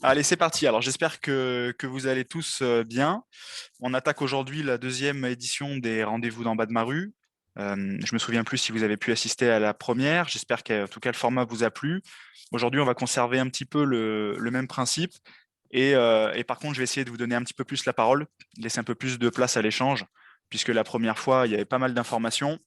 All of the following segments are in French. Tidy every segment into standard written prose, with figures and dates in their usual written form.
Allez, c'est parti. Alors, j'espère que vous allez tous bien. On attaque aujourd'hui la deuxième édition des Rendez-vous d'en bas de ma rue. Je me souviens plus si vous avez pu assister à la première. J'espère qu'en tout cas, le format vous a plu. Aujourd'hui, on va conserver un petit peu le même principe. Et par contre, je vais essayer de vous donner un petit peu plus la parole, laisser un peu plus de place à l'échange, puisque la première fois, il y avait pas mal d'informations.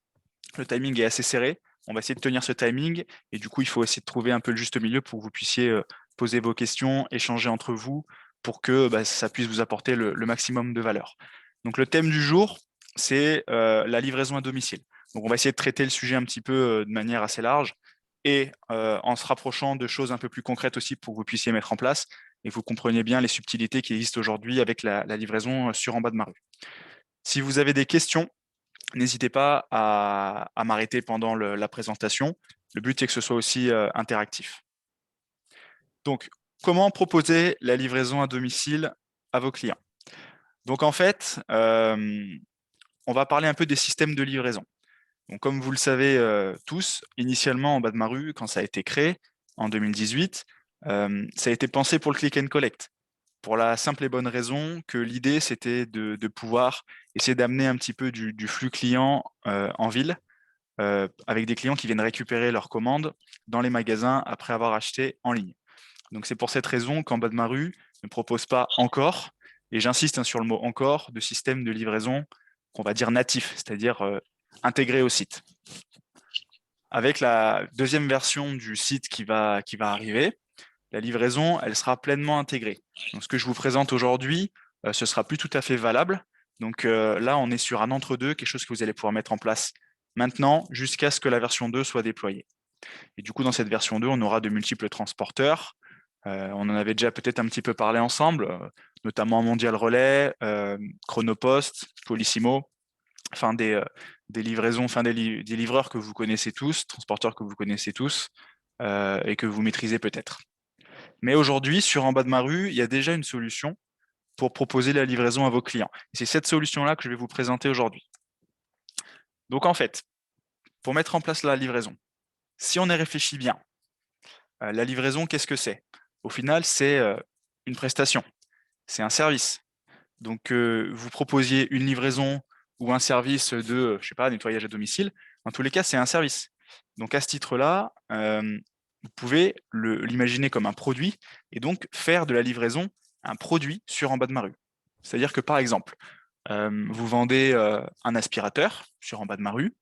Le timing est assez serré. On va essayer de tenir ce timing et du coup, il faut essayer de trouver un peu le juste milieu pour que vous puissiez poser vos questions, échanger entre vous pour que ça puisse vous apporter le maximum de valeur. Donc, le thème du jour, c'est la livraison à domicile. Donc, on va essayer de traiter le sujet un petit peu de manière assez large et en se rapprochant de choses un peu plus concrètes aussi pour que vous puissiez mettre en place et que vous compreniez bien les subtilités qui existent aujourd'hui avec la livraison sur en bas de ma rue. Si vous avez des questions, n'hésitez pas à m'arrêter pendant la présentation. Le but est que ce soit aussi interactif. Donc, comment proposer la livraison à domicile à vos clients? Donc, en fait, on va parler un peu des systèmes de livraison. Donc, comme vous le savez tous, initialement, en bas de ma rue, quand ça a été créé en 2018, ça a été pensé pour le click and collect. Pour la simple et bonne raison que l'idée, c'était de pouvoir essayer d'amener un petit peu du flux client en ville avec des clients qui viennent récupérer leurs commandes dans les magasins après avoir acheté en ligne. Donc c'est pour cette raison qu'en bas de ma rue ne propose pas encore, et j'insiste sur le mot encore, de système de livraison qu'on va dire natif, c'est-à-dire intégré au site. Avec la deuxième version du site qui va arriver, la livraison, elle sera pleinement intégrée. Donc ce que je vous présente aujourd'hui, ce sera plus tout à fait valable. Donc là, on est sur un entre-deux, quelque chose que vous allez pouvoir mettre en place maintenant jusqu'à ce que la version 2 soit déployée. Et du coup, dans cette version 2, on aura de multiples transporteurs. On en avait déjà peut-être un petit peu parlé ensemble, notamment Mondial Relais, Chronopost, Polissimo, enfin des livraisons, enfin des livreurs que vous connaissez tous, transporteurs que vous connaissez tous et que vous maîtrisez peut-être. Mais aujourd'hui, sur En bas de ma rue, il y a déjà une solution pour proposer la livraison à vos clients. C'est cette solution-là que je vais vous présenter aujourd'hui. Donc en fait, pour mettre en place la livraison, si on y réfléchit bien, la livraison, qu'est-ce que c'est? Au final, c'est une prestation, c'est un service. Donc vous proposiez une livraison ou un service de, je sais pas, nettoyage à domicile. Dans tous les cas, c'est un service. Donc à ce titre-là, vous pouvez l'imaginer comme un produit et donc faire de la livraison un produit sur En bas de ma rue. C'est-à-dire que par exemple, vous vendez un aspirateur sur En bas de ma rue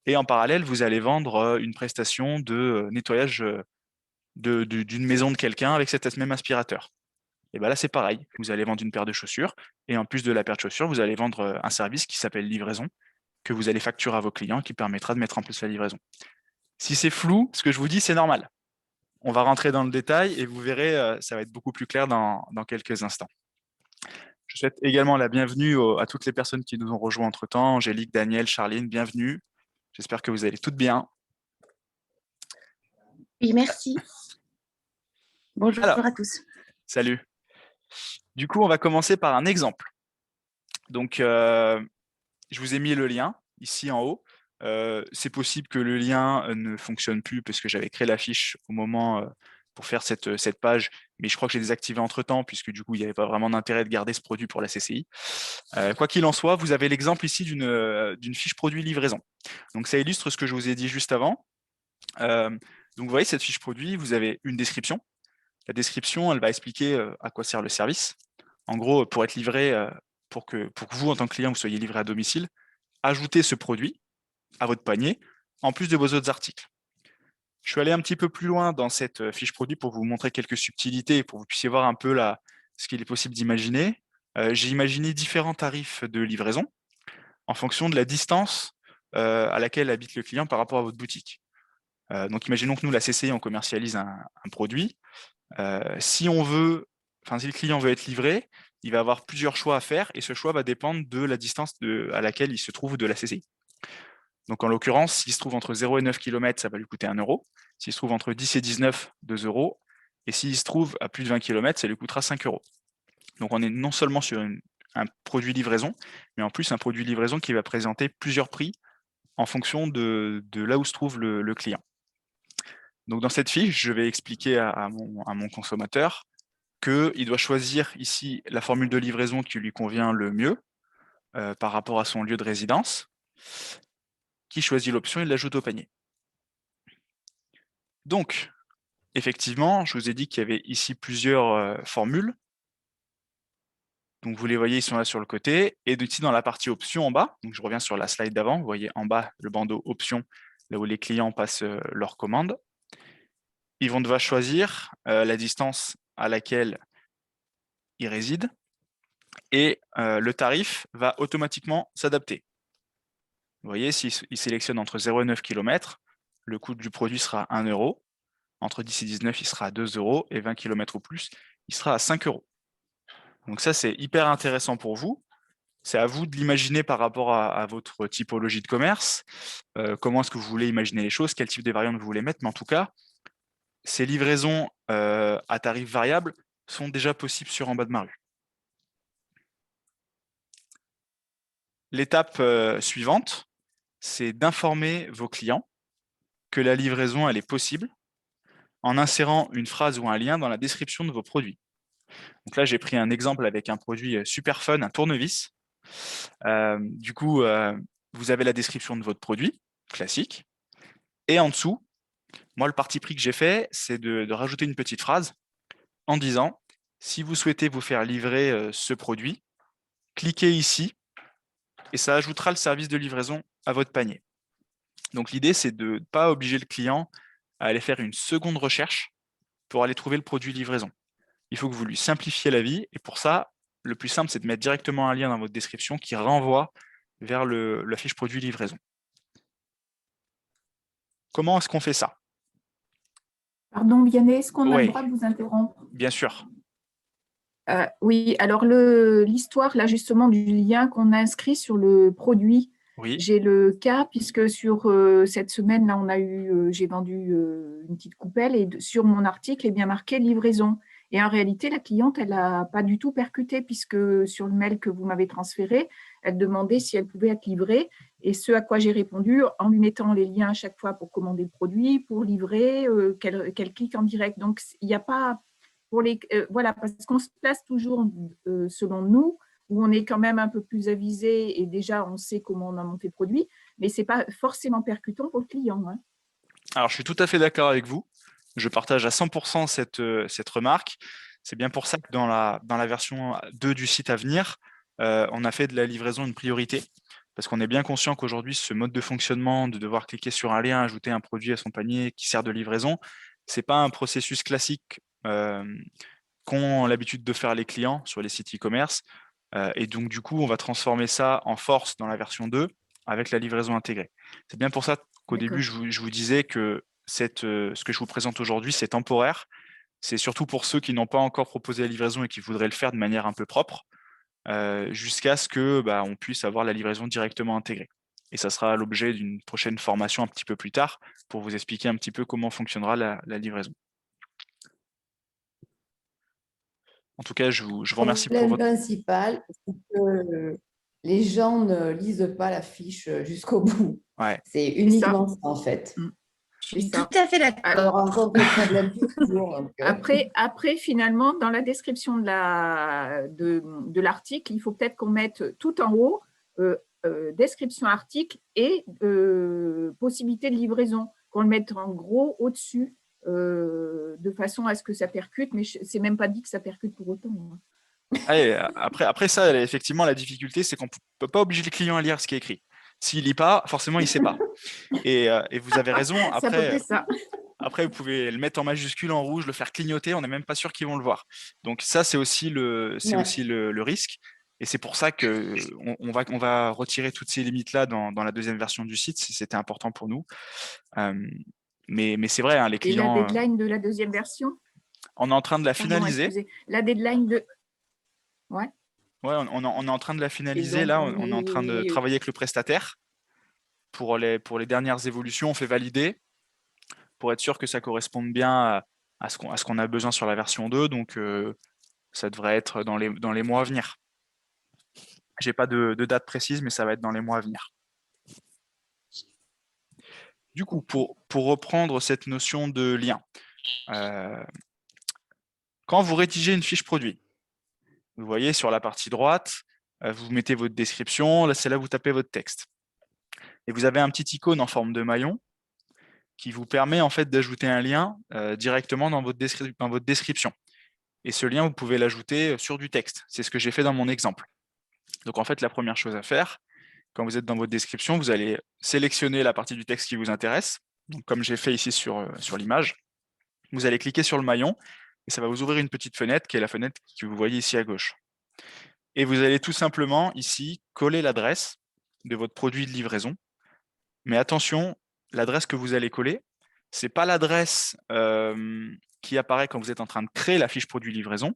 et en parallèle, vous allez vendre une prestation de nettoyage d'une maison de quelqu'un avec cet même aspirateur. Et bien là, c'est pareil. Vous allez vendre une paire de chaussures et en plus de la paire de chaussures, vous allez vendre un service qui s'appelle livraison que vous allez facturer à vos clients qui permettra de mettre en place la livraison. Si c'est flou, ce que je vous dis, c'est normal. On va rentrer dans le détail et vous verrez, ça va être beaucoup plus clair dans quelques instants. Je souhaite également la bienvenue à toutes les personnes qui nous ont rejoints entre-temps. Angélique, Daniel, Charline, bienvenue. J'espère que vous allez toutes bien. Oui, merci. Bonjour Alors, à tous. salut. Du coup, on va commencer par un exemple. Donc, je vous ai mis le lien ici en haut. C'est possible que le lien ne fonctionne plus parce que j'avais créé la fiche au moment pour faire cette page, mais je crois que j'ai désactivé entre-temps puisque du coup, il n'y avait pas vraiment d'intérêt de garder ce produit pour la CCI. Quoi qu'il en soit, vous avez l'exemple ici d'une fiche produit livraison. Donc, ça illustre ce que je vous ai dit juste avant. Euh, donc, vous voyez, cette fiche produit, vous avez une description. La description, elle va expliquer à quoi sert le service. En gros, pour être livré, pour que vous, en tant que client, vous soyez livré à domicile, ajoutez ce produit à votre panier, en plus de vos autres articles. Je suis allé un petit peu plus loin dans cette fiche produit pour vous montrer quelques subtilités, pour que vous puissiez voir un peu ce qu'il est possible d'imaginer. J'ai imaginé différents tarifs de livraison en fonction de la distance à laquelle habite le client par rapport à votre boutique. Donc, imaginons que nous, la CCI, on commercialise un produit. Si le client veut être livré, il va avoir plusieurs choix à faire et ce choix va dépendre de la distance à laquelle il se trouve de la CCI. Donc en l'occurrence, s'il se trouve entre 0 et 9 km, ça va lui coûter 1 euro. S'il se trouve entre 10 et 19, 2 euros. Et s'il se trouve à plus de 20 km, ça lui coûtera 5 euros. Donc on est non seulement sur un produit livraison, mais en plus un produit livraison qui va présenter plusieurs prix en fonction de là où se trouve le client. Donc dans cette fiche, je vais expliquer à mon consommateur qu'il doit choisir ici la formule de livraison qui lui convient le mieux par rapport à son lieu de résidence. Qui choisit l'option, il l'ajoute au panier. Donc, effectivement, je vous ai dit qu'il y avait ici plusieurs formules. Donc, vous les voyez, ils sont là sur le côté. Et ici, dans la partie options en bas, donc je reviens sur la slide d'avant, vous voyez en bas le bandeau options, là où les clients passent leurs commandes. Ils vont devoir choisir la distance à laquelle ils résident et le tarif va automatiquement s'adapter. Vous voyez, s'ils sélectionnent entre 0 et 9 km, le coût du produit sera 1 euro. Entre 10 et 19, il sera à 2 euros. Et 20 km ou plus, il sera à 5 euros. Donc ça, c'est hyper intéressant pour vous. C'est à vous de l'imaginer par rapport à votre typologie de commerce. Comment est-ce que vous voulez imaginer les choses, quel type de variante vous voulez mettre. Mais en tout cas, ces livraisons à tarif variable sont déjà possibles sur En bas de ma rue. L'étape suivante, c'est d'informer vos clients que la livraison elle est possible en insérant une phrase ou un lien dans la description de vos produits. Donc là, j'ai pris un exemple avec un produit super fun, un tournevis. Du coup, vous avez la description de votre produit, classique. Et en dessous, moi, le parti pris que j'ai fait, c'est de rajouter une petite phrase en disant, si vous souhaitez vous faire livrer ce produit, cliquez ici et ça ajoutera le service de livraison à votre panier. Donc l'idée, c'est de ne pas obliger le client à aller faire une seconde recherche pour aller trouver le produit livraison. Il faut que vous lui simplifiez la vie et pour ça, le plus simple, c'est de mettre directement un lien dans votre description qui renvoie vers la fiche produit livraison. Comment est-ce qu'on fait ça? Pardon, Vianney, est-ce qu'on a le Oui, droit de vous interrompre? bien sûr. Oui, alors l'histoire là justement du lien qu'on a inscrit sur le produit, Oui, j'ai le cas puisque sur cette semaine là j'ai vendu une petite coupelle et sur mon article est bien marqué livraison. Et en réalité, la cliente, elle n'a pas du tout percuté puisque sur le mail que vous m'avez transféré, elle demandait si elle pouvait être livrée et ce à quoi j'ai répondu en lui mettant les liens à chaque fois pour commander le produit, pour livrer, qu'elle clique en direct. Donc il n'y a pas voilà, parce qu'on se place toujours selon nous, où on est quand même un peu plus avisé et déjà on sait comment on a monté le produit, mais ce n'est pas forcément percutant pour le client. Hein. alors je suis tout à fait d'accord avec vous. Je partage à 100% cette remarque. C'est bien pour ça que dans la version 2 du site à venir, on a fait de la livraison une priorité. Parce qu'on est bien conscient qu'aujourd'hui, ce mode de fonctionnement, de devoir cliquer sur un lien, ajouter un produit à son panier qui sert de livraison, ce n'est pas un processus classique qu'ont l'habitude de faire les clients sur les sites e-commerce. Et donc, du coup, on va transformer ça en force dans la version 2 avec la livraison intégrée. C'est bien pour ça qu'au début, je vous disais que ce que je vous présente aujourd'hui, c'est temporaire. C'est surtout pour ceux qui n'ont pas encore proposé la livraison et qui voudraient le faire de manière un peu propre, jusqu'à ce que on puisse avoir la livraison directement intégrée. Et ça sera l'objet d'une prochaine formation un petit peu plus tard pour vous expliquer un petit peu comment fonctionnera la livraison. En tout cas, je vous remercie pour Problème votre... principal, c'est que les gens ne lisent pas la fiche jusqu'au bout. Ouais. C'est uniquement ça, en fait. Je suis tout à fait d'accord. On rencontre le problème toujours. Après, finalement, dans la description de l'article, il faut peut-être qu'on mette tout en haut description article et possibilité de livraison, qu'on le mette en gros au-dessus de façon à ce que ça percute, mais c'est même pas dit que ça percute pour autant. Hein. Allez, après ça, effectivement, la difficulté, c'est qu'on ne peut pas obliger le client à lire ce qui est écrit. S'il lit pas, forcément, il ne sait pas. Et vous avez raison. C'est à peu près ça. Après, vous pouvez le mettre en majuscule, en rouge, le faire clignoter. On n'est même pas sûr qu'ils vont le voir. Donc ça, c'est aussi le risque. Et c'est pour ça qu'on va retirer toutes ces limites-là dans la deuxième version du site, si c'était important pour nous. Mais c'est vrai, hein, les Et clients... la deadline de la deuxième version, on est en train de la pardon, finaliser. excusez. La deadline de... Ouais. Ouais, on est en train de la finaliser. Donc, Là, on est en train de travailler avec le prestataire pour les dernières évolutions. On fait valider pour être sûr que ça corresponde bien à ce qu'on a besoin sur la version 2. Donc, ça devrait être dans les mois à venir. Je n'ai pas de date précise, mais ça va être dans les mois à venir. Du coup, pour reprendre cette notion de lien, Quand vous rédigez une fiche produit, vous voyez sur la partie droite, vous mettez votre description, là c'est là où vous tapez votre texte. Et vous avez un petit icône en forme de maillon qui vous permet en fait d'ajouter un lien directement dans votre description. Et ce lien, vous pouvez l'ajouter sur du texte. C'est ce que j'ai fait dans mon exemple. Donc en fait, la première chose à faire, quand vous êtes dans votre description, vous allez sélectionner la partie du texte qui vous intéresse. Donc, comme j'ai fait ici sur l'image, vous allez cliquer sur le maillon et ça va vous ouvrir une petite fenêtre qui est la fenêtre que vous voyez ici à gauche. Et vous allez tout simplement ici coller l'adresse de votre produit de livraison. Mais attention, l'adresse que vous allez coller, ce n'est pas l'adresse qui apparaît quand vous êtes en train de créer la fiche produit livraison,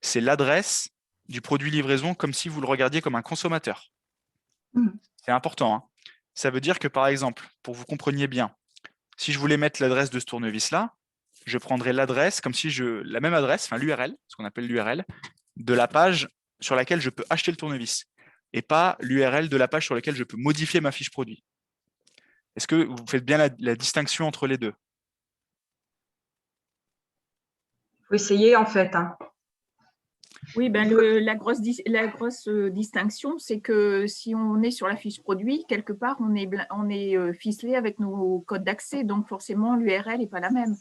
c'est l'adresse du produit livraison comme si vous le regardiez comme un consommateur. C'est important. Hein. Ça veut dire que, par exemple, pour que vous compreniez bien, si je voulais mettre l'adresse de ce tournevis-là, je prendrais l'adresse comme si la même adresse, enfin l'URL, ce qu'on appelle l'URL, de la page sur laquelle je peux acheter le tournevis, et pas l'URL de la page sur laquelle je peux modifier ma fiche produit. Est-ce que vous faites bien la distinction entre les deux? Il faut essayer en fait. Hein. Oui, ben la grosse distinction, c'est que si on est sur la fiche produit, quelque part, on est ficelé avec nos codes d'accès, donc forcément, l'URL n'est pas la même.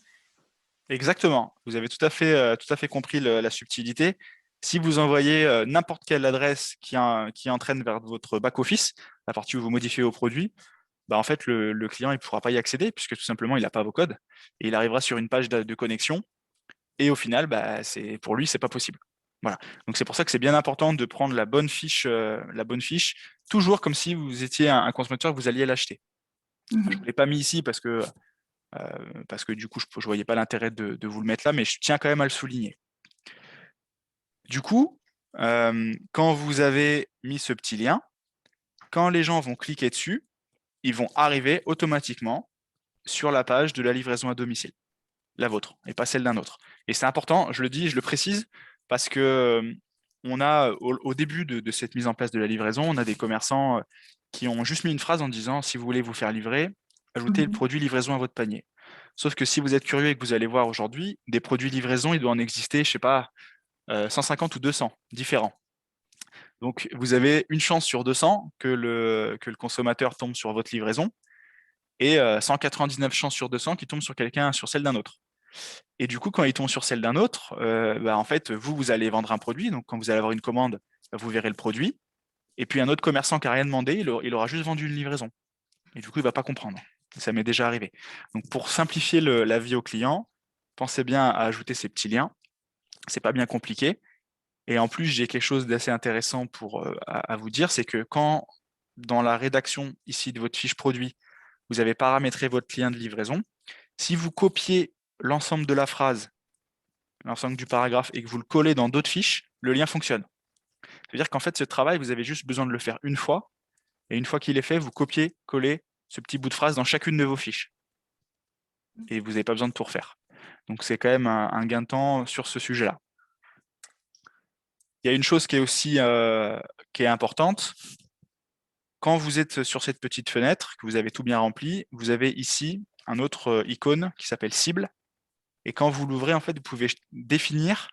Exactement. Vous avez tout à fait compris la subtilité. Si vous envoyez n'importe quelle adresse qui entraîne vers votre back-office, la partie où vous modifiez vos produits, bah en fait, le client ne pourra pas y accéder puisque tout simplement, il n'a pas vos codes. Et il arrivera sur une page de connexion. Et au final, bah, pour lui, ce n'est pas possible. Voilà. Donc c'est pour ça que c'est bien important de prendre la bonne fiche, toujours comme si vous étiez un consommateur que vous alliez l'acheter. Je ne vous l'ai pas mis ici parce que du coup, je ne voyais pas l'intérêt de vous le mettre là, mais je tiens quand même à le souligner. Du coup, quand vous avez mis ce petit lien, quand les gens vont cliquer dessus, ils vont arriver automatiquement sur la page de la livraison à domicile, la vôtre, et pas celle d'un autre. Et c'est important, je le dis, je le précise, parce que on a, au début de cette mise en place de la livraison, on a des commerçants qui ont juste mis une phrase en disant, si vous voulez vous faire livrer, ajoutez le produit livraison à votre panier. Sauf que si vous êtes curieux et que vous allez voir aujourd'hui, des produits livraison, il doit en exister, je ne sais pas, 150 ou 200 différents. Donc, vous avez une chance sur 200 que le consommateur tombe sur votre livraison et 199 chances sur 200 qu'il tombe sur celle d'un autre. Et du coup, quand il tombe sur celle d'un autre, en fait, vous allez vendre un produit. Donc, quand vous allez avoir une commande, vous verrez le produit. Et puis, un autre commerçant qui n'a rien demandé, il aura juste vendu une livraison. Et du coup, il ne va pas comprendre. Ça m'est déjà arrivé. Donc, pour simplifier la vie au client, pensez bien à ajouter ces petits liens. Ce n'est pas bien compliqué. Et en plus, j'ai quelque chose d'assez intéressant à vous dire, c'est que quand, dans la rédaction ici de votre fiche produit, vous avez paramétré votre lien de livraison, si vous copiez l'ensemble de la phrase, l'ensemble du paragraphe, et que vous le collez dans d'autres fiches, le lien fonctionne. C'est-à-dire qu'en fait, ce travail, vous avez juste besoin de le faire une fois, et une fois qu'il est fait, vous copiez, collez ce petit bout de phrase dans chacune de vos fiches. Et vous n'avez pas besoin de tout refaire. Donc c'est quand même un gain de temps sur ce sujet-là. Il y a une chose qui est aussi qui est importante. Quand vous êtes sur cette petite fenêtre, que vous avez tout bien rempli, vous avez ici un autre icône qui s'appelle cible. Et quand vous l'ouvrez, en fait, vous pouvez définir,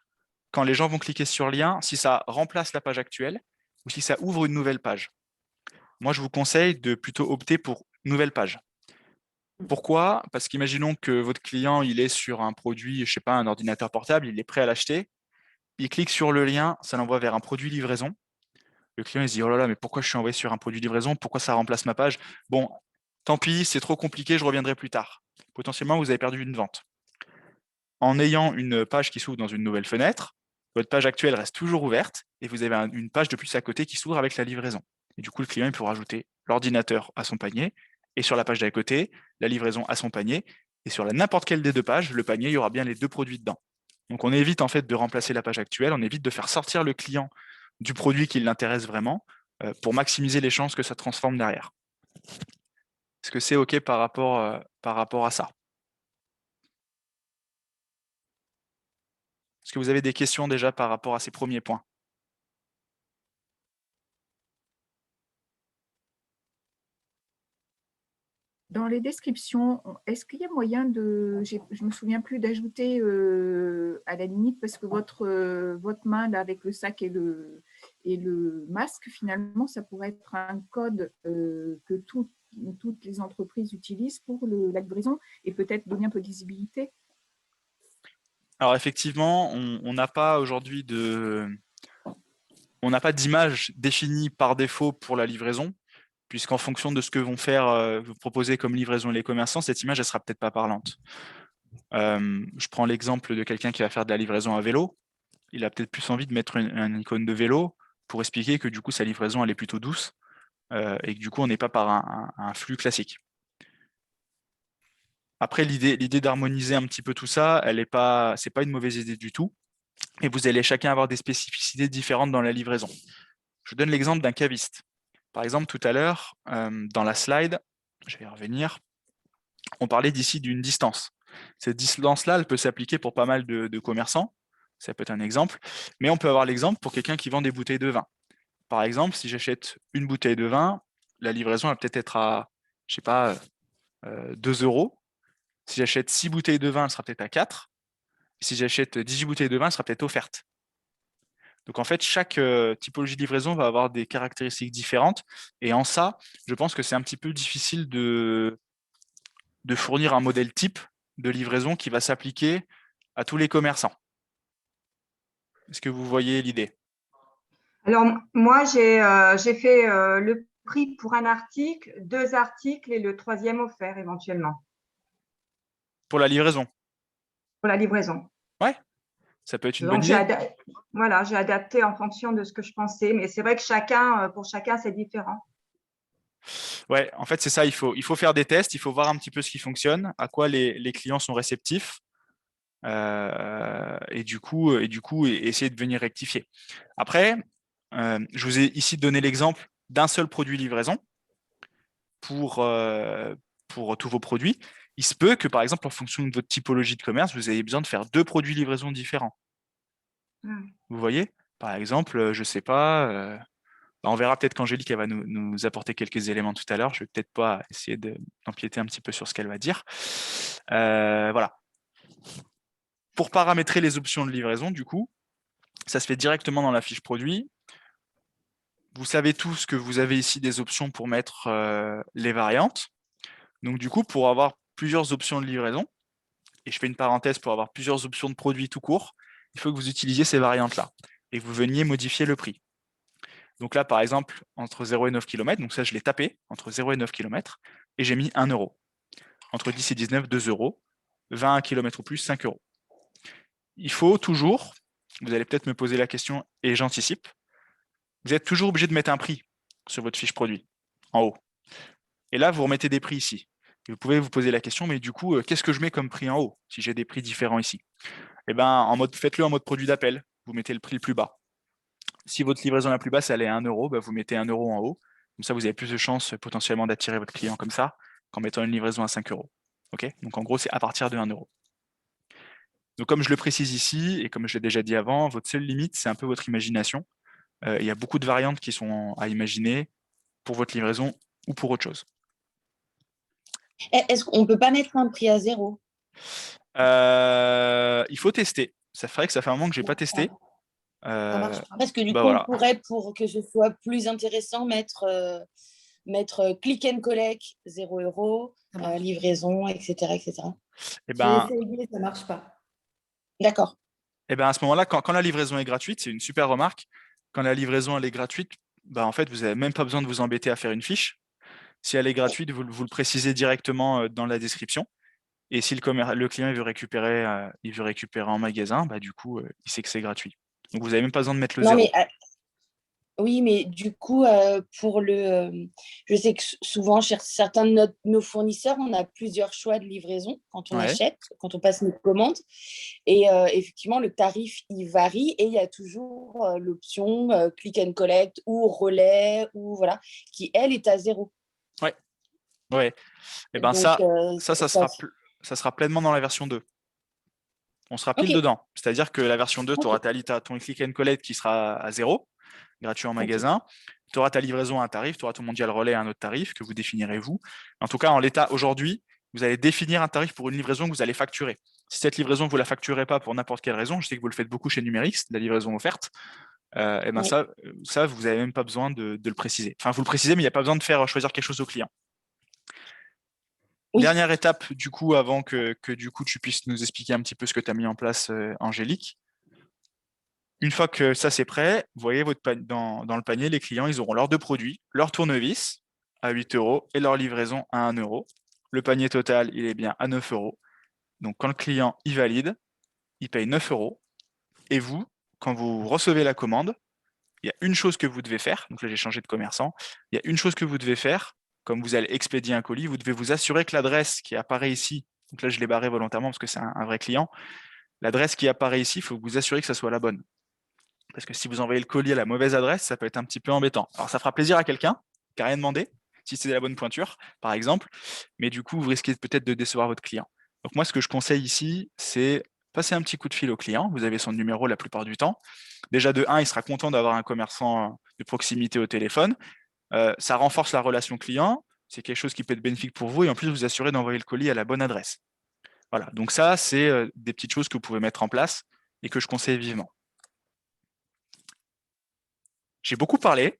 quand les gens vont cliquer sur le lien, si ça remplace la page actuelle ou si ça ouvre une nouvelle page. Moi, je vous conseille de plutôt opter pour nouvelle page. Pourquoi? Parce qu'imaginons que votre client il est sur un produit, je ne sais pas, un ordinateur portable, il est prêt à l'acheter. Il clique sur le lien, ça l'envoie vers un produit livraison. Le client il se dit, oh là là, mais pourquoi je suis envoyé sur un produit livraison? Pourquoi ça remplace ma page? Bon, tant pis, c'est trop compliqué, je reviendrai plus tard. Potentiellement, vous avez perdu une vente. En ayant une page qui s'ouvre dans une nouvelle fenêtre, votre page actuelle reste toujours ouverte et vous avez une page de plus à côté qui s'ouvre avec la livraison. Et du coup, le client il pourra ajouter l'ordinateur à son panier et sur la page d'à côté, la livraison à son panier. Et sur n'importe quelle des deux pages, le panier, il y aura bien les deux produits dedans. Donc, on évite en fait de remplacer la page actuelle, on évite de faire sortir le client du produit qui l'intéresse vraiment pour maximiser les chances que ça transforme derrière. Est-ce que c'est OK par rapport à ça? Est-ce que vous avez des questions déjà par rapport à ces premiers points? Dans les descriptions, est-ce qu'il y a moyen de, je ne me souviens plus, d'ajouter à la limite, parce que votre main là, avec le sac et le masque, finalement, ça pourrait être un code que toutes les entreprises utilisent pour la livraison et peut-être donner un peu de visibilité. Alors effectivement, on n'a pas aujourd'hui on n'a pas d'image définie par défaut pour la livraison, puisqu'en fonction de ce que vont faire, vous proposer comme livraison les commerçants, cette image, elle sera peut-être pas parlante. Je prends l'exemple de quelqu'un qui va faire de la livraison à vélo. Il a peut-être plus envie de mettre une icône de vélo pour expliquer que du coup, sa livraison, elle est plutôt douce et que du coup, on n'est pas par un flux classique. Après, l'idée d'harmoniser un petit peu tout ça, c'est pas une mauvaise idée du tout. Et vous allez chacun avoir des spécificités différentes dans la livraison. Je donne l'exemple d'un caviste. Par exemple, tout à l'heure, dans la slide, je vais y revenir, on parlait d'ici d'une distance. Cette distance-là, elle peut s'appliquer pour pas mal de commerçants. Ça peut être un exemple. Mais on peut avoir l'exemple pour quelqu'un qui vend des bouteilles de vin. Par exemple, si j'achète une bouteille de vin, la livraison va peut-être être à, je sais pas, 2 euros. Si j'achète 6 bouteilles de vin, elle sera peut-être à 4. Si j'achète 18 bouteilles de vin, elle sera peut-être offerte. Donc en fait, chaque typologie de livraison va avoir des caractéristiques différentes. Et en ça, je pense que c'est un petit peu difficile de fournir un modèle type de livraison qui va s'appliquer à tous les commerçants. Est-ce que vous voyez l'idée? Alors, moi, j'ai fait le prix pour un article, 2 articles et le troisième offert éventuellement Pour la livraison? pour la livraison. Ouais, ça peut être une Donc, bonne idée. voilà, j'ai adapté en fonction de ce que je pensais. Mais c'est vrai que pour chacun, c'est différent. Ouais, en fait, c'est ça, il faut faire des tests, il faut voir un petit peu ce qui fonctionne, à quoi les clients sont réceptifs, et du coup, essayer de venir rectifier. Après, je vous ai ici donné l'exemple d'un seul produit livraison pour tous vos produits. Il se peut que, par exemple, en fonction de votre typologie de commerce, vous ayez besoin de faire 2 produits livraison différents. Vous voyez? Par exemple, je ne sais pas, on verra peut-être qu'Angélique elle va nous apporter quelques éléments tout à l'heure. Je ne vais peut-être pas essayer d'empiéter un petit peu sur ce qu'elle va dire. Voilà. Pour paramétrer les options de livraison, du coup, ça se fait directement dans la fiche produit. Vous savez tous que vous avez ici des options pour mettre les variantes. Donc du coup, pour avoir plusieurs options de livraison, et je fais une parenthèse pour avoir plusieurs options de produits tout court, il faut que vous utilisiez ces variantes-là et que vous veniez modifier le prix. Donc là, par exemple, entre 0 et 9 km, donc ça, je l'ai tapé, entre 0 et 9 km, et j'ai mis 1 euro. Entre 10 et 19, 2 euros. 20 km ou plus, 5 euros. Il faut toujours, vous allez peut-être me poser la question, et j'anticipe, vous êtes toujours obligé de mettre un prix sur votre fiche produit, en haut. Et là, vous remettez des prix ici. Et vous pouvez vous poser la question, mais du coup, qu'est-ce que je mets comme prix en haut, si j'ai des prix différents ici? Eh bien, faites-le en mode produit d'appel. Vous mettez le prix le plus bas. Si votre livraison la plus basse, elle est à 1 euro, bah, vous mettez 1 euro en haut. Comme ça, vous avez plus de chances potentiellement d'attirer votre client comme ça qu'en mettant une livraison à 5 euros. Okay, donc en gros, c'est à partir de 1 euro. Donc comme je le précise ici, et comme je l'ai déjà dit avant, votre seule limite, c'est un peu votre imagination. Il y a beaucoup de variantes qui sont à imaginer pour votre livraison ou pour autre chose. Est-ce qu'on ne peut pas mettre un prix à 0? Il faut tester. Ça ferait que ça fait un moment que je n'ai pas testé. Ça marche pas. Parce que du coup, voilà. on pourrait, pour que ce soit plus intéressant, mettre click and collect 0 euros, livraison, etc. etc. Et J'ai essayé, ça ne marche pas. D'accord. Et ben à ce moment-là, quand la livraison est gratuite, c'est une super remarque. Quand la livraison elle est gratuite, en fait, vous n'avez même pas besoin de vous embêter à faire une fiche. Si elle est gratuite, vous le précisez directement dans la description. Et si le client il veut récupérer en magasin, du coup, il sait que c'est gratuit. Donc, vous n'avez même pas besoin de mettre le Non, 0. mais oui, mais du coup, je sais que souvent, chez certains de nos fournisseurs, on a plusieurs choix de livraison quand on achète, quand on passe nos commandes. Et effectivement, le tarif, il varie et il y a toujours l'option click and collect ou relais, ou voilà, qui, elle, est à 0. Ouais. Et ben Donc, ça sera pleinement dans la version 2. On sera pile dedans. C'est-à-dire que la version 2, tu auras ton click and collect qui sera à 0, gratuit en magasin. tu auras ta livraison à un tarif, tu auras ton mondial relais à un autre tarif que vous définirez vous. En tout cas, en l'état aujourd'hui, vous allez définir un tarif pour une livraison que vous allez facturer. Si cette livraison, vous ne la facturez pas pour n'importe quelle raison, je sais que vous le faites beaucoup chez Numérix, la livraison offerte, et ben Oui. ça, vous n'avez même pas besoin de le préciser. Enfin, vous le précisez, mais il n'y a pas besoin de faire choisir quelque chose au client. Oui. Dernière étape, du coup, avant que du coup, tu puisses nous expliquer un petit peu ce que tu as mis en place, Angélique. Une fois que ça c'est prêt, vous voyez dans le panier, les clients, ils auront leurs deux produits, leur tournevis à 8 € et leur livraison à 1 €. Le panier total, il est bien à 9 €. Donc quand le client y valide, il paye 9 €. Et vous, quand vous recevez la commande, il y a une chose que vous devez faire. Donc là, j'ai changé de commerçant. Il y a une chose que vous devez faire. Comme vous allez expédier un colis, vous devez vous assurer que l'adresse qui apparaît ici, donc là, je l'ai barré volontairement parce que c'est un vrai client, l'adresse qui apparaît ici, il faut vous assurer que ça soit la bonne. Parce que si vous envoyez le colis à la mauvaise adresse, ça peut être un petit peu embêtant. Alors, ça fera plaisir à quelqu'un qui n'a rien demandé, si c'est la bonne pointure, par exemple. Mais du coup, vous risquez peut-être de décevoir votre client. Donc, moi, ce que je conseille ici, c'est passer un petit coup de fil au client. Vous avez son numéro la plupart du temps. Déjà, de 1, il sera content d'avoir un commerçant de proximité au téléphone. Ça renforce la relation client. C'est quelque chose qui peut être bénéfique pour vous. Et en plus, vous assurez d'envoyer le colis à la bonne adresse. Voilà. Donc, ça, c'est des petites choses que vous pouvez mettre en place et que je conseille vivement. J'ai beaucoup parlé.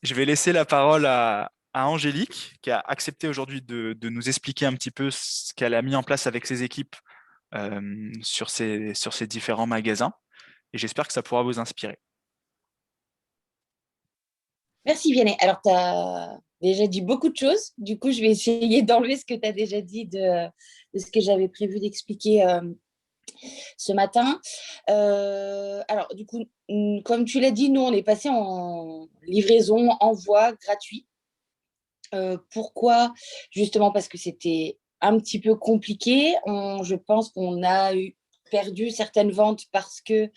Je vais laisser la parole à Angélique, qui a accepté aujourd'hui de nous expliquer un petit peu ce qu'elle a mis en place avec ses équipes sur ces différents magasins. Et j'espère que ça pourra vous inspirer. Merci Vianney. Alors, tu as déjà dit beaucoup de choses. Du coup, je vais essayer d'enlever ce que tu as déjà dit de ce que j'avais prévu d'expliquer ce matin. Alors, du coup, comme tu l'as dit, nous, on est passé en livraison, envoi gratuit. Pourquoi? Justement parce que c'était un petit peu compliqué. Je pense qu'on a perdu certaines ventes parce que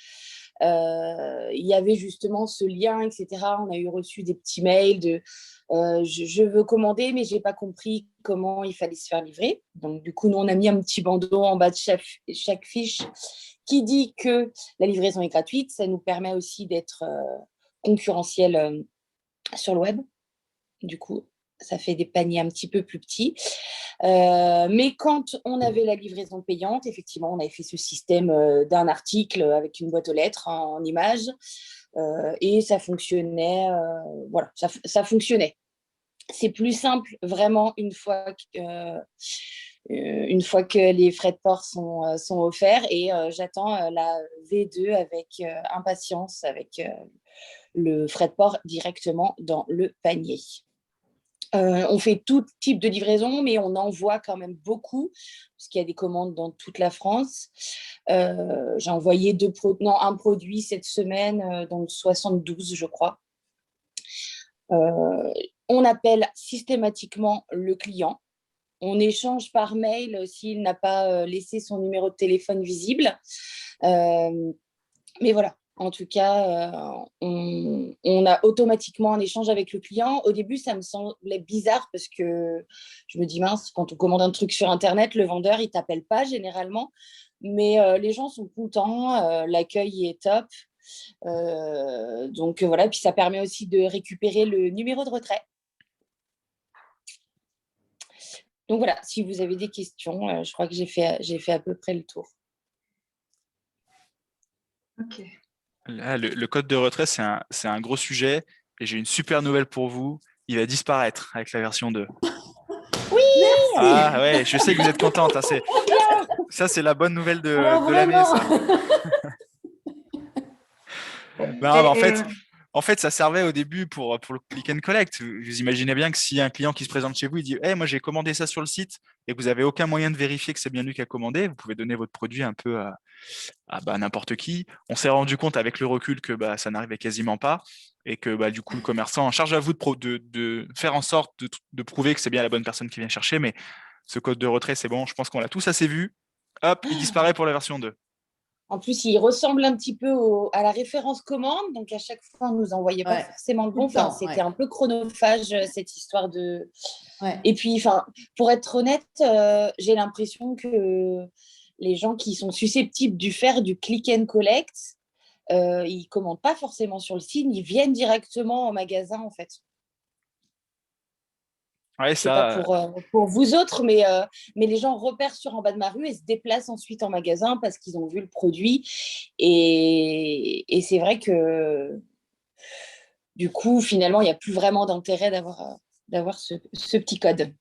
il y avait justement ce lien, etc. On a reçu des petits mails de je veux commander, mais je n'ai pas compris comment il fallait se faire livrer. Donc, du coup, nous, on a mis un petit bandeau en bas de chaque fiche qui dit que la livraison est gratuite. Ça nous permet aussi d'être concurrentiel sur le web. Du coup, ça fait des paniers un petit peu plus petits. Mais quand on avait la livraison payante, effectivement, on avait fait ce système d'un article avec une boîte aux lettres en images et ça fonctionnait. Voilà, ça fonctionnait. C'est plus simple vraiment une fois que les frais de port sont offerts et j'attends la V2 avec impatience avec le frais de port directement dans le panier. On fait tout type de livraison, mais on envoie quand même beaucoup, parce qu'il y a des commandes dans toute la France. J'ai envoyé un produit cette semaine dans le 72, je crois. On appelle systématiquement le client. On échange par mail s'il n'a pas laissé son numéro de téléphone visible. Mais voilà. En tout cas, on a automatiquement un échange avec le client. Au début, ça me semblait bizarre parce que je me dis, mince, quand on commande un truc sur Internet, le vendeur, il ne t'appelle pas généralement. Mais les gens sont contents, l'accueil est top. Donc voilà, puis ça permet aussi de récupérer le numéro de retrait. Donc voilà, si vous avez des questions, je crois que j'ai fait à peu près le tour. Ok. Là, le code de retrait, c'est un gros sujet et j'ai une super nouvelle pour vous. Il va disparaître avec la version 2. Oui! Ah ouais, je sais que vous êtes contente. Hein, ça, c'est la bonne nouvelle de l'année, ça. Non, mais en fait, ça servait au début pour le click and collect. Vous imaginez bien que si un client qui se présente chez vous, il dit hey, moi j'ai commandé ça sur le site et que vous n'avez aucun moyen de vérifier que c'est bien lui qui a commandé, vous pouvez donner votre produit un peu à n'importe qui. On s'est rendu compte avec le recul que ça n'arrivait quasiment pas et que du coup, le commerçant, charge à vous de faire en sorte de prouver que c'est bien la bonne personne qui vient chercher. Mais ce code de retrait, c'est bon, je pense qu'on l'a tous assez vu. Hop, il disparaît pour la version 2. En plus, il ressemble un petit peu à la référence commande. Donc, à chaque fois, on ne nous envoyait pas forcément le bon. Enfin, c'était un peu chronophage, cette histoire de… Ouais. Et puis, pour être honnête, j'ai l'impression que les gens qui sont susceptibles de faire du click and collect, ils ne commandent pas forcément sur le site, ils viennent directement au magasin, en fait. Ouais, C'est pas ça, pour vous autres, mais les gens repèrent sur En bas de ma rue et se déplacent ensuite en magasin parce qu'ils ont vu le produit. Et c'est vrai que du coup, finalement, il n'y a plus vraiment d'intérêt d'avoir ce petit code.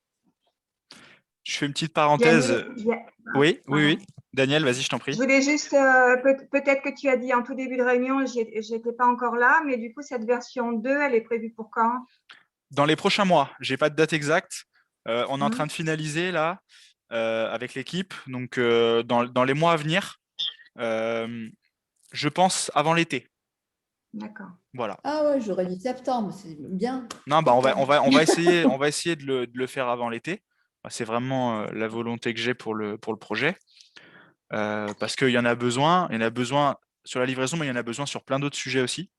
je fais une petite parenthèse. Yannick, Oui, oui, pardon. oui. Daniel, vas-y, je t'en Je prie. voulais juste, peut-être que tu as dit en tout début de réunion, j'étais pas encore là, mais du coup, cette version 2, elle est prévue pour quand? Dans les prochains mois, j'ai pas de date exacte. On est en train Hmm. de finaliser là avec l'équipe. Donc, dans les mois à venir, euh, je pense avant l'été. D'accord. Voilà. Ah ouais, j'aurais dit septembre, c'est bien. Non, bah, Septembre. on va essayer de le faire avant l'été. Bah, c'est vraiment la volonté que j'ai pour pour le projet. Parce qu'il y en a besoin. Il y en a besoin sur la livraison, mais il y en a besoin sur plein d'autres sujets aussi.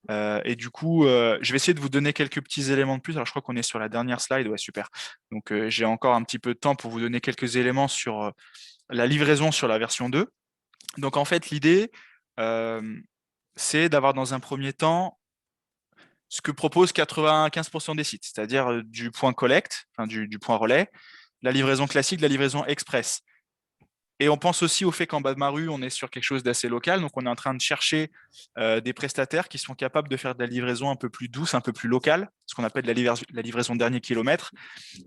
Et du coup, je vais essayer de vous donner quelques petits éléments de plus. Alors, je crois qu'on est sur la dernière slide. Ouais, super. Donc, j'ai encore un petit peu de temps pour vous donner quelques éléments sur la livraison sur la version 2. Donc, en fait, l'idée, euh, c'est d'avoir dans un premier temps ce que proposent 95% des sites, c'est-à-dire du point collecte, enfin, du point relais, la livraison classique, la livraison express. Et on pense aussi au fait qu'en bas de ma rue, on est sur quelque chose d'assez local. Donc, on est en train de chercher des prestataires qui sont capables de faire de la livraison un peu plus douce, un peu plus locale, ce qu'on appelle la livraison dernier kilomètre.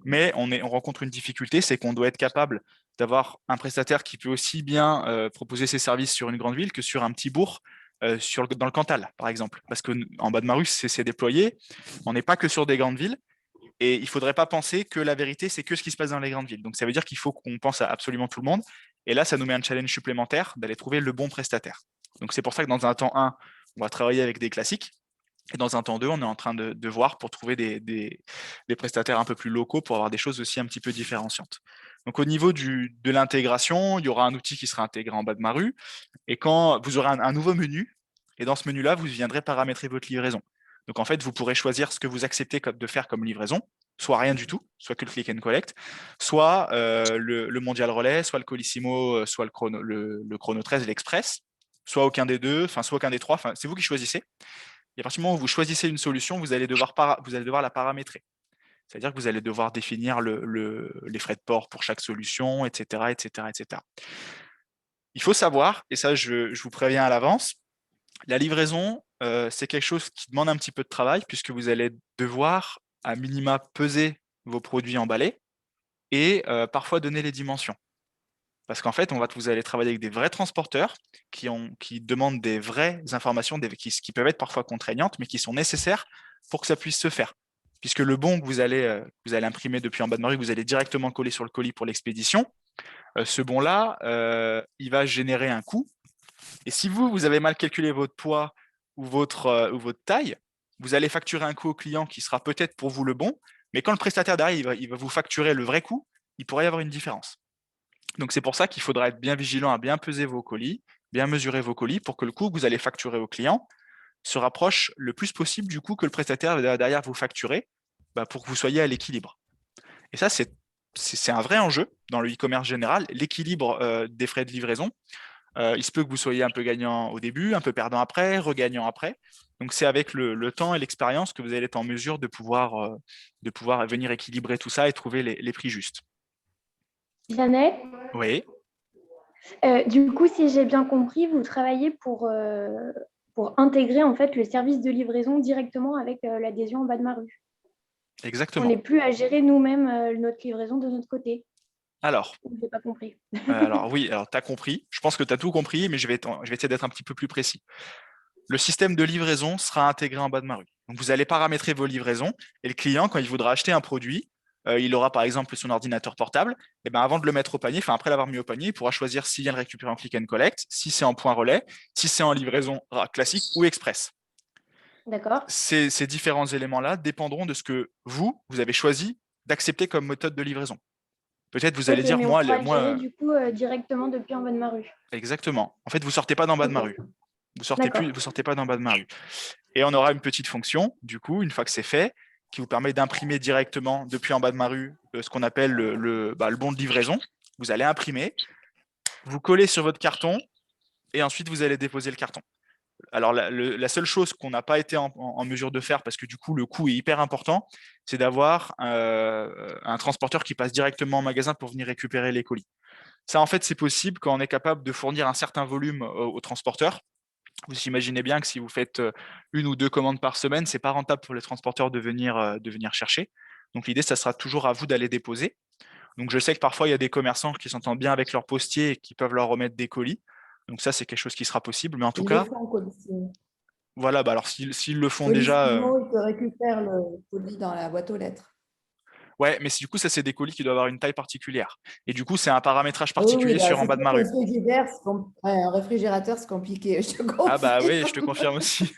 Mais on rencontre une difficulté, c'est qu'on doit être capable d'avoir un prestataire qui peut aussi bien proposer ses services sur une grande ville que sur un petit bourg dans le Cantal, par exemple. Parce qu'en bas de ma rue, c'est déployé. On n'est pas que sur des grandes villes. Et il ne faudrait pas penser que la vérité, c'est que ce qui se passe dans les grandes villes. Donc, ça veut dire qu'il faut qu'on pense à absolument tout le monde. Et là, ça nous met un challenge supplémentaire d'aller trouver le bon prestataire. Donc, c'est pour ça que dans un temps 1, on va travailler avec des classiques. Et dans un temps 2, on est en train de voir pour trouver des prestataires un peu plus locaux pour avoir des choses aussi un petit peu différenciantes. Donc, au niveau de l'intégration, il y aura un outil qui sera intégré en bas de ma rue. Et quand vous aurez un nouveau menu, et dans ce menu-là, vous viendrez paramétrer votre livraison. Donc, en fait, vous pourrez choisir ce que vous acceptez de faire comme livraison, soit rien du tout, soit que le click and collect, soit le mondial relais, soit le Colissimo, soit le chrono 13 l'Express, soit aucun des deux, enfin, soit aucun des trois. Enfin, c'est vous qui choisissez. Et à partir du moment où vous choisissez une solution, vous allez devoir la paramétrer. C'est-à-dire que vous allez devoir définir les frais de port pour chaque solution, etc., etc., etc. Il faut savoir, et ça je vous préviens à l'avance, la livraison, c'est quelque chose qui demande un petit peu de travail puisque vous allez devoir à minima peser vos produits emballés et parfois donner les dimensions. Parce qu'en fait, vous allez travailler avec des vrais transporteurs qui demandent des vraies informations qui peuvent être parfois contraignantes, mais qui sont nécessaires pour que ça puisse se faire. Puisque le bon que vous allez imprimer depuis en bas de ma rue, que vous allez directement coller sur le colis pour l'expédition, ce bon-là, il va générer un coût. Et si vous avez mal calculé votre poids ou votre taille, vous allez facturer un coût au client qui sera peut-être pour vous le bon, mais quand le prestataire derrière, il va vous facturer le vrai coût, il pourrait y avoir une différence. Donc c'est pour ça qu'il faudra être bien vigilant à bien peser vos colis, bien mesurer vos colis pour que le coût que vous allez facturer au client se rapproche le plus possible du coût que le prestataire va derrière vous facturer pour que vous soyez à l'équilibre. Et ça, c'est un vrai enjeu dans le e-commerce général, l'équilibre des frais de livraison. Il se peut que vous soyez un peu gagnant au début, un peu perdant après, regagnant après. Donc c'est avec le temps et l'expérience que vous allez être en mesure de pouvoir venir équilibrer tout ça et trouver les prix justes. Jeannette, Oui, du coup, si j'ai bien compris, vous travaillez pour intégrer en fait le service de livraison directement avec l'adhésion en bas de ma rue. On exactement. n'est plus à gérer nous-mêmes notre livraison de notre côté. Alors, Je n'ai pas compris. oui, alors tu as compris. Je pense que tu as tout compris, mais je vais essayer d'être un petit peu plus précis. Le système de livraison sera intégré en bas de ma rue. Donc, vous allez paramétrer vos livraisons et le client, quand il voudra acheter un produit, il aura par exemple son ordinateur portable. Et ben, avant de le mettre au panier, enfin après l'avoir mis au panier, il pourra choisir s'il vient le récupérer en click and collect, si c'est en point relais, si c'est en livraison classique ou express. D'accord. Ces différents éléments-là dépendront de ce que vous avez choisi d'accepter comme méthode de livraison. Peut-être vous allez Ok, dire, mais on moi, pourra le gérer du coup directement depuis en bas de ma rue. exactement. En fait, vous sortez pas d'en bas de ma Ok. rue. D'accord. Vous sortez pas d'en bas de ma rue. Et on aura une petite fonction, du coup, une fois que c'est fait, qui vous permet d'imprimer directement depuis en bas de ma rue ce qu'on appelle le bon de livraison. Vous allez imprimer, vous collez sur votre carton et ensuite vous allez déposer le carton. Alors, la seule chose qu'on n'a pas été en mesure de faire, parce que du coup, le coût est hyper important, c'est d'avoir un transporteur qui passe directement en magasin pour venir récupérer les colis. Ça, en fait, c'est possible quand on est capable de fournir un certain volume au transporteur. Vous imaginez bien que si vous faites une ou deux commandes par semaine, c'est pas rentable pour les transporteurs de venir chercher. Donc, l'idée, ça sera toujours à vous d'aller déposer. Donc, je sais que parfois, il y a des commerçants qui s'entendent bien avec leurs postiers et qui peuvent leur remettre des colis. Donc, ça, c'est quelque chose qui sera possible. Mais en tout Ils le cas, font, Colissimo. voilà, bah alors s'ils le font déjà, Colissimo, ils te récupèrent le colis dans la boîte aux lettres. ouais, mais du coup, ça, c'est des colis qui doivent avoir une taille particulière. Et du coup, c'est un paramétrage Ah oui, oui, particulier bah, sur en c'est bas de sûr ma qu'un rue. frigidaire, ouais, un réfrigérateur, c'est compliqué, je te Ah bah oui, je confirme. te confirme aussi.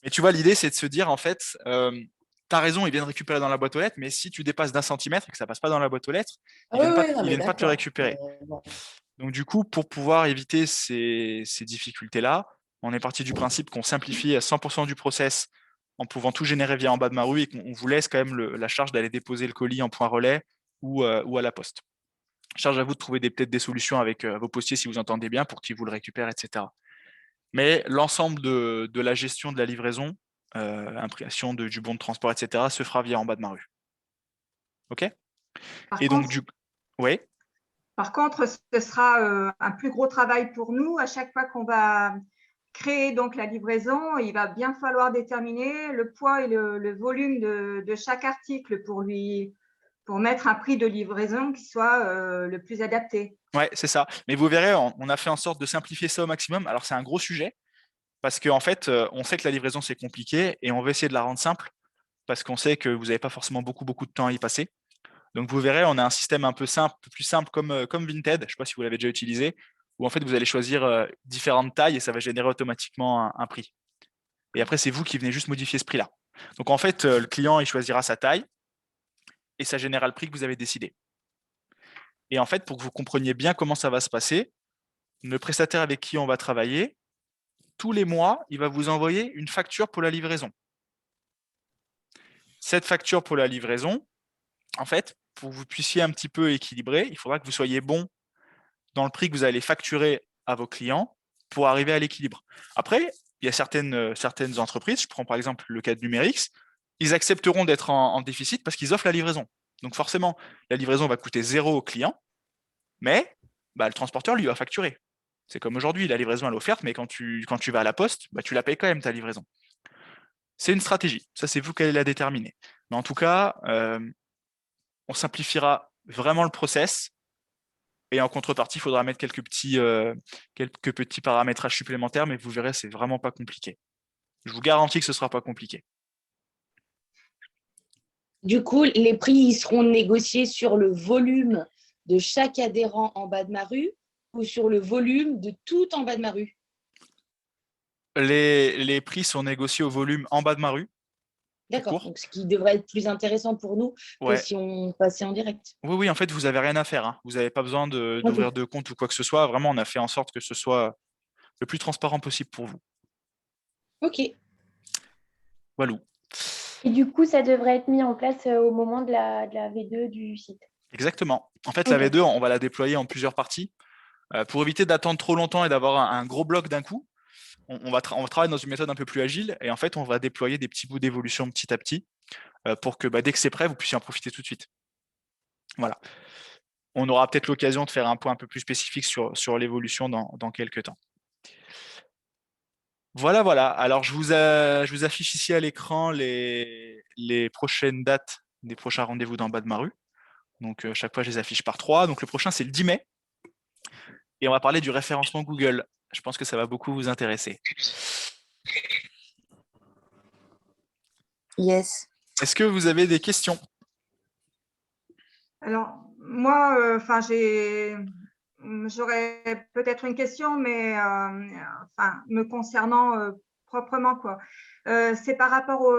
Mais tu vois, l'idée, c'est de se dire, en fait, tu as raison, ils viennent récupérer dans la boîte aux lettres, mais si tu dépasses d'1 centimètre et que ça passe pas dans la boîte aux lettres, Ah oui, oui, non, ils mais viennent pas te le d'accord. récupérer. Bon. Donc du coup, pour pouvoir éviter ces difficultés-là, on est parti du principe qu'on simplifie à 100% du process en pouvant tout générer via en bas de ma rue et qu'on vous laisse quand même la charge d'aller déposer le colis en point relais ou à la poste. Charge à vous de trouver peut-être des solutions avec vos postiers si vous entendez bien pour qu'ils vous le récupèrent, etc. Mais l'ensemble de la gestion de la livraison, impression du bon de transport, etc., se fera via en bas de ma rue. OK? Par Et donc, contre, ouais, Par contre, ce sera un plus gros travail pour nous. À chaque fois qu'on va créer donc la livraison, il va bien falloir déterminer le poids et le volume de chaque article pour mettre un prix de livraison qui soit le plus adapté. ouais, c'est ça. Mais vous verrez, on a fait en sorte de simplifier ça au maximum. Alors, c'est un gros sujet parce qu'en fait, on sait que la livraison, c'est compliqué et on veut essayer de la rendre simple parce qu'on sait que vous n'avez pas forcément beaucoup de temps à y passer. Donc, vous verrez, on a un système un peu simple, plus simple comme Vinted. Je ne sais pas si vous l'avez déjà utilisé, où en fait, vous allez choisir différentes tailles et ça va générer automatiquement un prix. Et après, c'est vous qui venez juste modifier ce prix-là. Donc, en fait, le client, il choisira sa taille et ça générera le prix que vous avez décidé. Et en fait, pour que vous compreniez bien comment ça va se passer, le prestataire avec qui on va travailler, tous les mois, il va vous envoyer une facture pour la livraison. Cette facture pour la livraison, en fait, pour que vous puissiez un petit peu équilibrer, il faudra que vous soyez bon dans le prix que vous allez facturer à vos clients pour arriver à l'équilibre. Après, il y a certaines entreprises, je prends par exemple le cas de Numérix, ils accepteront d'être en déficit parce qu'ils offrent la livraison. Donc forcément, la livraison va coûter 0 au client, mais bah, le transporteur, lui, va facturer. C'est comme aujourd'hui, la livraison elle est offerte, mais quand tu vas à la poste, bah, tu la payes quand même, ta livraison. C'est une stratégie. Ça, c'est vous qui allez la déterminer. Mais en tout cas, on simplifiera vraiment le process. Et en contrepartie, il faudra mettre quelques petits paramétrages supplémentaires, mais vous verrez, c'est vraiment pas compliqué. Je vous garantis que ce ne sera pas compliqué. Du coup, les prix ils seront négociés sur le volume de chaque adhérent en bas de ma rue ou sur le volume de tout en bas de ma rue? Les prix sont négociés au volume en bas de ma rue. D'accord, donc ce qui devrait être plus intéressant pour nous que Ouais. si on passait en direct. Oui, en fait, vous n'avez rien à faire. Hein. Vous n'avez pas besoin d'ouvrir de compte ou quoi que ce soit. Vraiment, on a fait en sorte que ce soit le plus transparent possible pour vous. Ok. Voilà. Et du coup, ça devrait être mis en place au moment de la V2 du site. Exactement. En fait, Ok. la V2, on va la déployer en plusieurs parties. Pour éviter d'attendre trop longtemps et d'avoir un gros bloc d'un coup, on va travailler dans une méthode un peu plus agile et en fait, on va déployer des petits bouts d'évolution petit à petit pour que dès que c'est prêt, vous puissiez en profiter tout de suite. Voilà. On aura peut-être l'occasion de faire un point un peu plus spécifique sur l'évolution dans quelques temps. Voilà. Alors, je vous affiche ici à l'écran les prochaines dates des prochains rendez-vous d'en bas de ma rue. Donc, chaque fois, je les affiche par 3. Donc, le prochain, c'est le 10 mai. Et on va parler du référencement Google. Je pense que ça va beaucoup vous intéresser. Yes. Est-ce que vous avez des questions? Alors, moi, j'aurais peut-être une question, mais me concernant proprement, quoi. C'est par rapport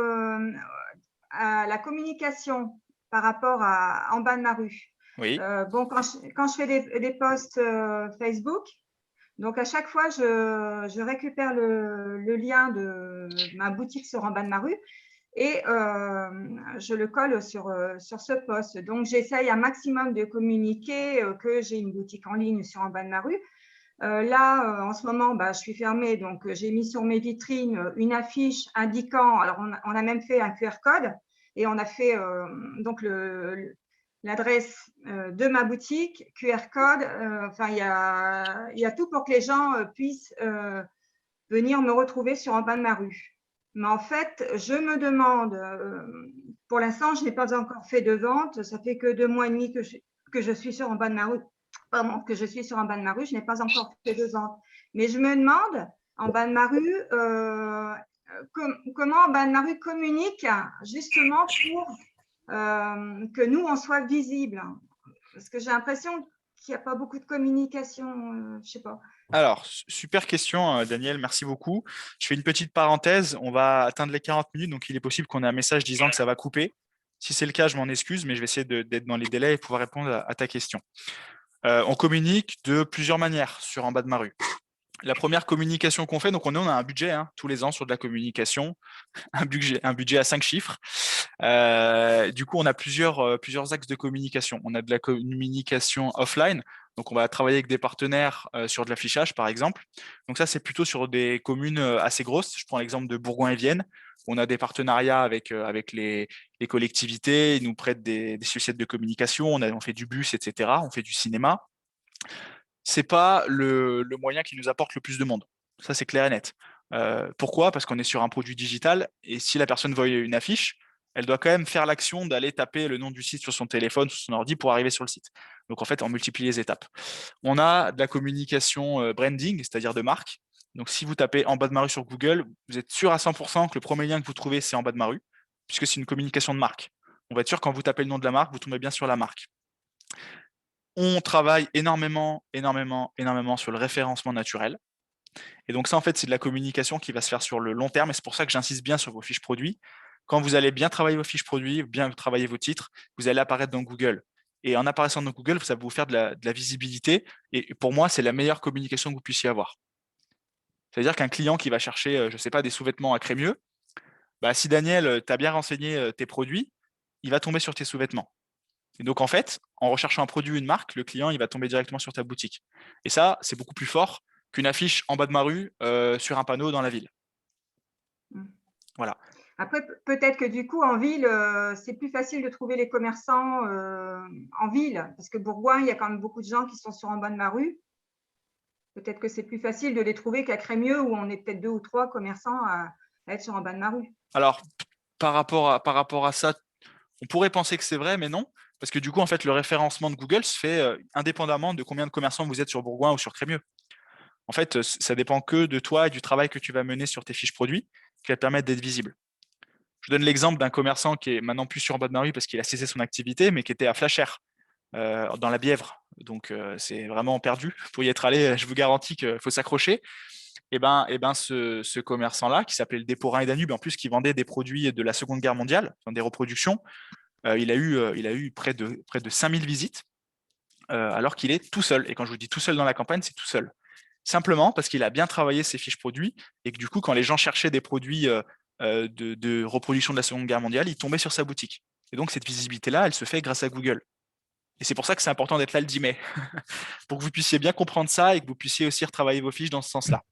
à la communication, par rapport à en bas de ma rue. Oui. Quand je fais des posts Facebook, donc à chaque fois, je récupère le lien de ma boutique sur en bas de ma rue et je le colle sur ce post. Donc, j'essaye un maximum de communiquer que j'ai une boutique en ligne sur en bas de ma rue. Là, en ce moment, je suis fermée, donc j'ai mis sur mes vitrines une affiche indiquant, alors on a même fait un QR code et on a fait donc l'adresse de ma boutique, QR code, enfin il y a tout pour que les gens puissent venir me retrouver sur en bas de ma rue. Mais en fait, je me demande, pour l'instant, je n'ai pas encore fait de vente, ça fait que 2 mois et demi que je suis sur en bas de ma rue. Pardon, que je suis sur en bas de ma rue, je n'ai pas encore fait de vente. Mais je me demande, en bas de ma rue, comment en bas de ma rue communique justement pour que nous, on soit visible. Parce que j'ai l'impression qu'il n'y a pas beaucoup de communication, je ne sais pas. Alors, super question, Daniel, merci beaucoup. Je fais une petite parenthèse. On va atteindre les 40 minutes, donc il est possible qu'on ait un message disant que ça va couper. Si c'est le cas, je m'en excuse, mais je vais essayer d'être dans les délais et pouvoir répondre à ta question. On communique de plusieurs manières sur En bas de ma rue. La première communication qu'on fait, donc on a un budget tous les ans sur de la communication, un budget à 5 chiffres. Du coup, on a plusieurs axes de communication. On a de la communication offline, donc on va travailler avec des partenaires sur de l'affichage, par exemple. Donc ça, c'est plutôt sur des communes assez grosses. Je prends l'exemple de Bourgoin-et-Vienne. On a des partenariats avec les collectivités, ils nous prêtent des sucettes de communication, on fait du bus, etc. On fait du cinéma. C'est pas le moyen qui nous apporte le plus de monde. Ça, c'est clair et net. Pourquoi? Parce qu'on est sur un produit digital et si la personne voit une affiche, elle doit quand même faire l'action d'aller taper le nom du site sur son téléphone, sur son ordi pour arriver sur le site. Donc en fait, on multiplie les étapes. On a de la communication branding, c'est-à-dire de marque. Donc si vous tapez En bas de ma rue sur Google, vous êtes sûr à 100% que le premier lien que vous trouvez, c'est En bas de ma rue, puisque c'est une communication de marque. On va être sûr quand vous tapez le nom de la marque, vous tombez bien sur la marque. On travaille énormément sur le référencement naturel. Et donc ça, en fait, c'est de la communication qui va se faire sur le long terme. Et c'est pour ça que j'insiste bien sur vos fiches produits. Quand vous allez bien travailler vos fiches produits, bien travailler vos titres, vous allez apparaître dans Google. Et en apparaissant dans Google, ça va vous faire de la visibilité. Et pour moi, c'est la meilleure communication que vous puissiez avoir. C'est-à-dire qu'un client qui va chercher, je ne sais pas, des sous-vêtements à Crémieux, si Daniel, tu as bien renseigné tes produits, il va tomber sur tes sous-vêtements. Et donc, en fait, en recherchant un produit ou une marque, le client, il va tomber directement sur ta boutique. Et ça, c'est beaucoup plus fort qu'une affiche en bas de ma rue sur un panneau dans la ville. Voilà. Après, peut-être que du coup, en ville, c'est plus facile de trouver les commerçants en ville, parce que Bourgoin, il y a quand même beaucoup de gens qui sont sur en bas de ma rue. Peut-être que c'est plus facile de les trouver qu'à Crémieux, où on est peut-être 2 ou 3 commerçants à être sur en bas de ma rue. Alors, par rapport à ça, on pourrait penser que c'est vrai, mais non. Parce que du coup, en fait, le référencement de Google se fait indépendamment de combien de commerçants vous êtes sur Bourgoin ou sur Crémieux. En fait, ça dépend que de toi et du travail que tu vas mener sur tes fiches produits qui va te permettre d'être visible. Je donne l'exemple d'un commerçant qui est maintenant plus sur en bas de ma rue parce qu'il a cessé son activité, mais qui était à Flachère, dans la Bièvre. Donc, c'est vraiment perdu. Pour y être allé, je vous garantis qu'il faut s'accrocher. Et ce commerçant-là, qui s'appelait le Dépôt Rhin et Danube, en plus qui vendait des produits de la Seconde Guerre mondiale, des reproductions, il a eu près de 5000 visites, alors qu'il est tout seul. Et quand je vous dis tout seul dans la campagne, c'est tout seul. Simplement parce qu'il a bien travaillé ses fiches produits et que du coup, quand les gens cherchaient des produits de reproduction de la Seconde Guerre mondiale, ils tombaient sur sa boutique. Et donc, cette visibilité-là, elle se fait grâce à Google. Et c'est pour ça que c'est important d'être là le 10 mai, pour que vous puissiez bien comprendre ça et que vous puissiez aussi retravailler vos fiches dans ce sens-là.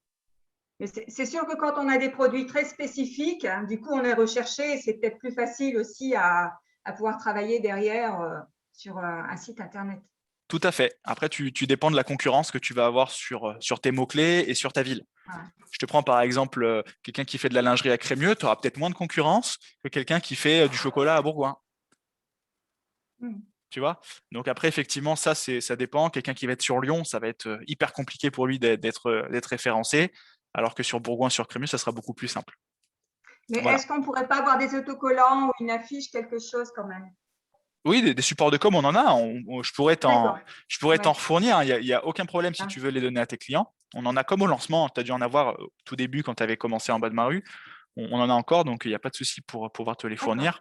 C'est sûr que quand on a des produits très spécifiques, du coup, on est recherché et c'est peut-être plus facile aussi à pouvoir travailler derrière sur un site Internet. Tout à fait. Après, tu dépends de la concurrence que tu vas avoir sur tes mots-clés et sur ta ville. Ouais. Je te prends par exemple quelqu'un qui fait de la lingerie à Crémieux, tu auras peut-être moins de concurrence que quelqu'un qui fait du chocolat à Bourgoin. Tu vois? Donc après, effectivement, ça dépend. Quelqu'un qui va être sur Lyon, ça va être hyper compliqué pour lui d'être référencé, alors que sur Bourgoin, sur Crémieux, ça sera beaucoup plus simple. Mais voilà. Est-ce qu'on ne pourrait pas avoir des autocollants ou une affiche, quelque chose quand même? Oui, des supports de com, on en a. Je pourrais t'en fournir. Il n'y a aucun problème si tu veux les donner à tes clients. On en a comme au lancement. Tu as dû en avoir au tout début quand tu avais commencé en bas de ma rue. On en a encore, donc il n'y a pas de souci pour pouvoir te les fournir.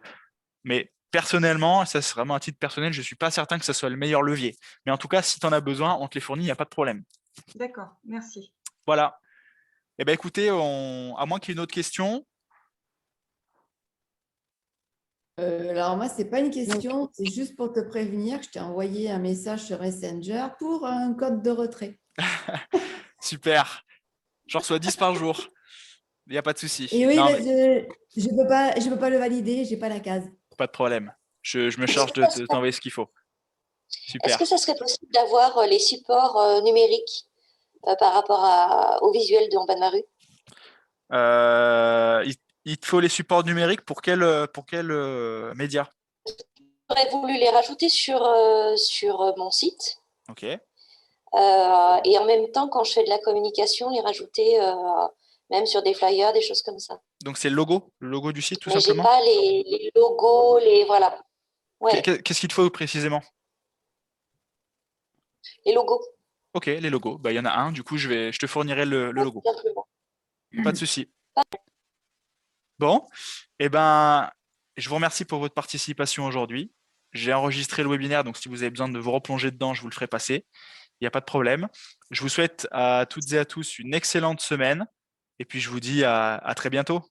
Mais personnellement, ça c'est vraiment un titre personnel, je ne suis pas certain que ce soit le meilleur levier. Mais en tout cas, si tu en as besoin, on te les fournit, il n'y a pas de problème. D'accord, merci. Voilà. Eh bien, écoutez, à moins qu'il y ait une autre question. Alors moi, ce n'est pas une question, c'est juste pour te prévenir que je t'ai envoyé un message sur Messenger pour un code de retrait. Super. J'en reçois 10 par jour. Il n'y a pas de souci. Et oui, Non, mais mais je peux pas le valider, j'ai pas la case. pas de problème. Je me charge de t'envoyer ce qu'il faut. Est-ce Super. que ça serait possible d'avoir les supports numériques par rapport au visuel de En bas de ma rue? Il te faut les supports numériques pour quel média? J'aurais voulu les rajouter sur mon site. Ok. Et en même temps, quand je fais de la communication, les rajouter même sur des flyers, des choses comme ça. Donc c'est le logo du site tout Mais j'ai simplement. pas les logos, voilà. Ouais, Qu'est-ce qu'il te faut précisément? les logos. Ok, les logos. Bah, il y en a un. Du coup, je te fournirai le logo. Tout simplement. Pas de souci. Bon, eh ben, je vous remercie pour votre participation aujourd'hui. J'ai enregistré le webinaire, donc si vous avez besoin de vous replonger dedans, je vous le ferai passer. Il n'y a pas de problème. Je vous souhaite à toutes et à tous une excellente semaine. Et puis, je vous dis à très bientôt.